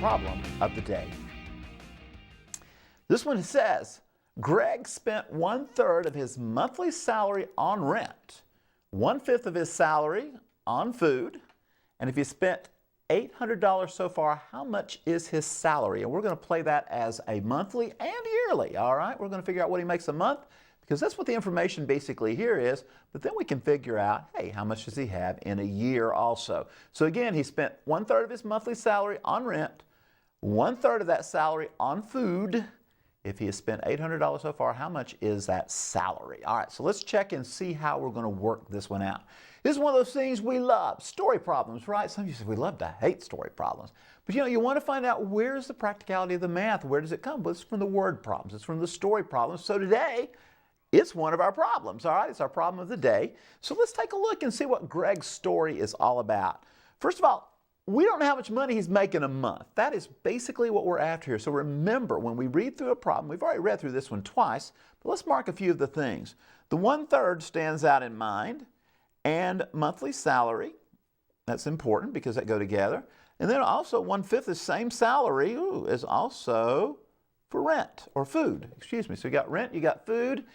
problem of the day. This one says, Gregg spent 1/3 of his monthly salary on rent, 1/5 of his salary on food, and if he spent $800 so far, how much is his salary? And we're going to play that as a monthly and yearly, all right? We're going to figure out what he makes a month, because that's what the information basically here is, but then we can figure out, hey, how much does he have in a year also? So again, he spent 1/3 of his monthly salary on rent, 1/3 of that salary on food. If he has spent $800 so far, how much is that salary? All right, so let's check and see how we're going to work this one out. This is one of those things we love, story problems, right? Some of you say we love to hate story problems. But you know, you want to find out where's the practicality of the math. Where does it come? Well, it's from the word problems. It's from the story problems. So today, it's one of our problems, all right? It's our problem of the day. So let's take a look and see what Gregg's story is all about. First of all, we don't know how much money he's making a month. That is basically what we're after here. So remember, when we read through a problem, we've already read through this one twice, but let's mark a few of the things. The 1/3 stands out in mind, and monthly salary. That's important because they go together. And then also 1/5 the same salary is also for rent or food. Excuse me. So you got rent, you got food,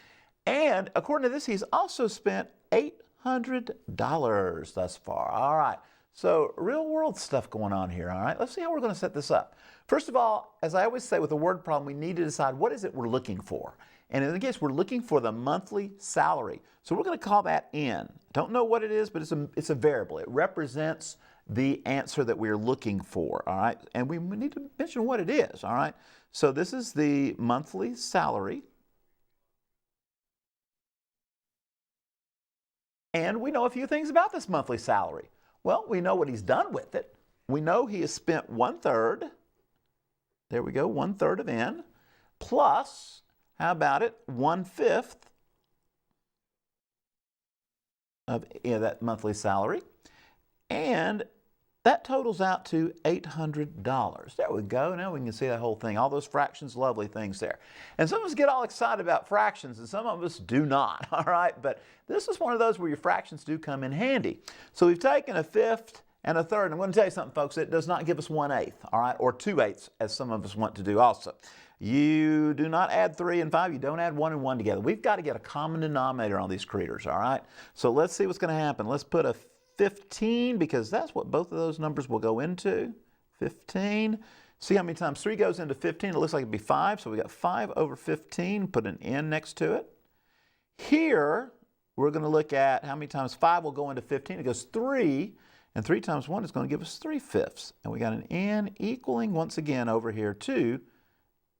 and according to this, he's also spent $800 thus far. All right. So real world stuff going on here, all right? Let's see how we're going to set this up. First of all, as I always say with a word problem, we need to decide what is it we're looking for. And in this case, we're looking for the monthly salary. So we're going to call that N. Don't know what it is, but it's a variable. It represents the answer that we're looking for, all right? And we need to mention what it is, all right? So this is the monthly salary. And we know a few things about this monthly salary. Well, we know what he's done with it. We know he has spent 1/3. There we go, 1/3 of N. Plus, how about it, 1/5 of that monthly salary. And that totals out to $800. There we go. Now we can see that whole thing. All those fractions, lovely things there. And some of us get all excited about fractions, and some of us do not, all right? But this is one of those where your fractions do come in handy. So we've taken 1/5 and 1/3. I'm going to tell you something, folks. It does not give us 1/8, all right? Or 2/8, as some of us want to do also. You do not add 3 and 5. You don't add 1 and 1 together. We've got to get a common denominator on these creatures, all right? So let's see what's going to happen. Let's put a 15, because that's what both of those numbers will go into. 15. See how many times 3 goes into 15? It looks like it'd be 5. So we got 5 over 15. Put an N next to it. Here, we're going to look at how many times 5 will go into 15. It goes 3. And 3 times 1 is going to give us 3/5. And we got an N equaling, once again, over here to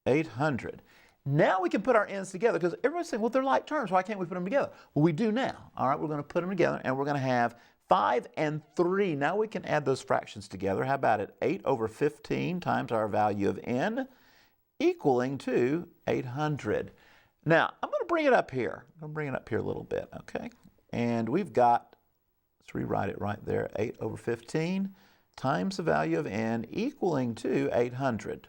800. Now we can put our N's together, because everybody's saying, well, they're like terms. Why can't we put them together? Well, we do now. All right, we're going to put them together, and we're going to have 5 and 3. Now we can add those fractions together. How about it? 8 over 15 times our value of N equaling to 800. Now, I'm going to bring it up here. I'm going to bring it up here a little bit, okay? And we've got, let's rewrite it right there, 8 over 15 times the value of N equaling to 800.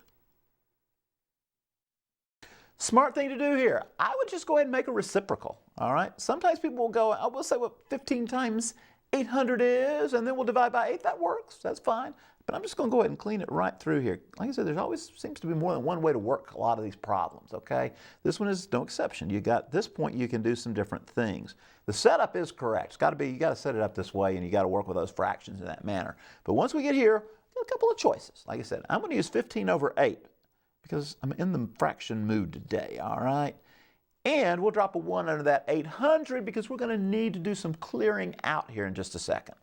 Smart thing to do here. I would just go ahead and make a reciprocal, all right? Sometimes people will go, I will say what 15 times 800 is, and then we'll divide by 8. That works. That's fine. But I'm just going to go ahead and clean it right through here. Like I said, there's always seems to be more than one way to work a lot of these problems, okay? This one is no exception. You got this point, you can do some different things. The setup is correct. It's got to be, you got to set it up this way, and you got to work with those fractions in that manner. But once we get here, a couple of choices. Like I said, I'm going to use 15 over 8 because I'm in the fraction mood today, all right? And we'll drop a 1 under that 800 because we're going to need to do some clearing out here in just a second.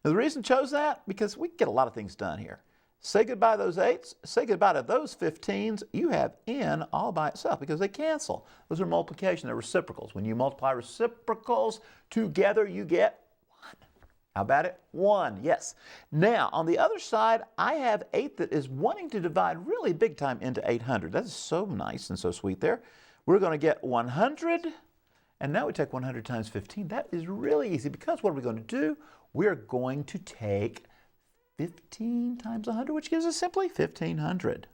Now, the reason I chose that, because we can get a lot of things done here. Say goodbye to those 8s. Say goodbye to those 15s. You have N all by itself because they cancel. Those are multiplication. They're reciprocals. When you multiply reciprocals together, you get 1. How about it? 1, yes. Now, on the other side, I have 8 that is wanting to divide really big time into 800. That is so nice and so sweet there. We're going to get 100, and now we take 100 times 15. That is really easy because what are we going to do? We're going to take 15 times 100, which gives us simply 1,500.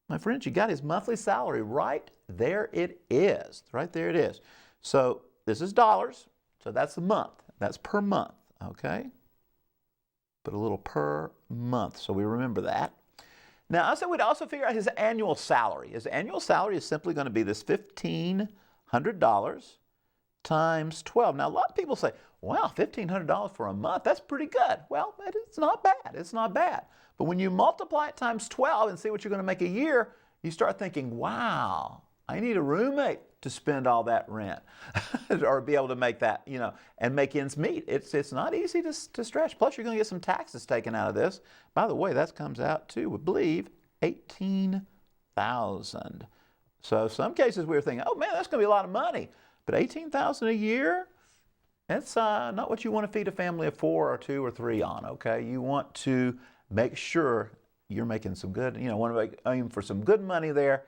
My friends, you got his monthly salary right there. It is. Right there it is. So this is dollars. So that's the month. That's per month. Okay? Put a little per month so we remember that. Now, I said we'd also figure out his annual salary. His annual salary is simply going to be this $1,500 times 12. Now, a lot of people say, wow, $1,500 for a month, that's pretty good. Well, it's not bad. It's not bad. But when you multiply it times 12 and see what you're going to make a year, you start thinking, wow, I need a roommate to spend all that rent or be able to make that, you know, and make ends meet. It's not easy to stretch. Plus, you're going to get some taxes taken out of this. By the way, that comes out to, we believe, $18,000. So some cases we were thinking, oh man, that's going to be a lot of money. But $18,000 a year, that's not what you want to feed a family of 4 or 2 or 3 on, okay? You want to make sure you're making some good, you know, want to aim for some good money there.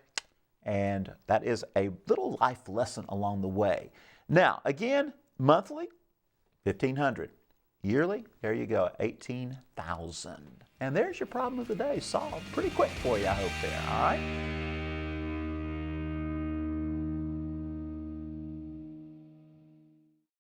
And that is a little life lesson along the way. Now, again, monthly, $1,500. Yearly, there you go, $18,000. And there's your problem of the day solved pretty quick for you, I hope there, all right?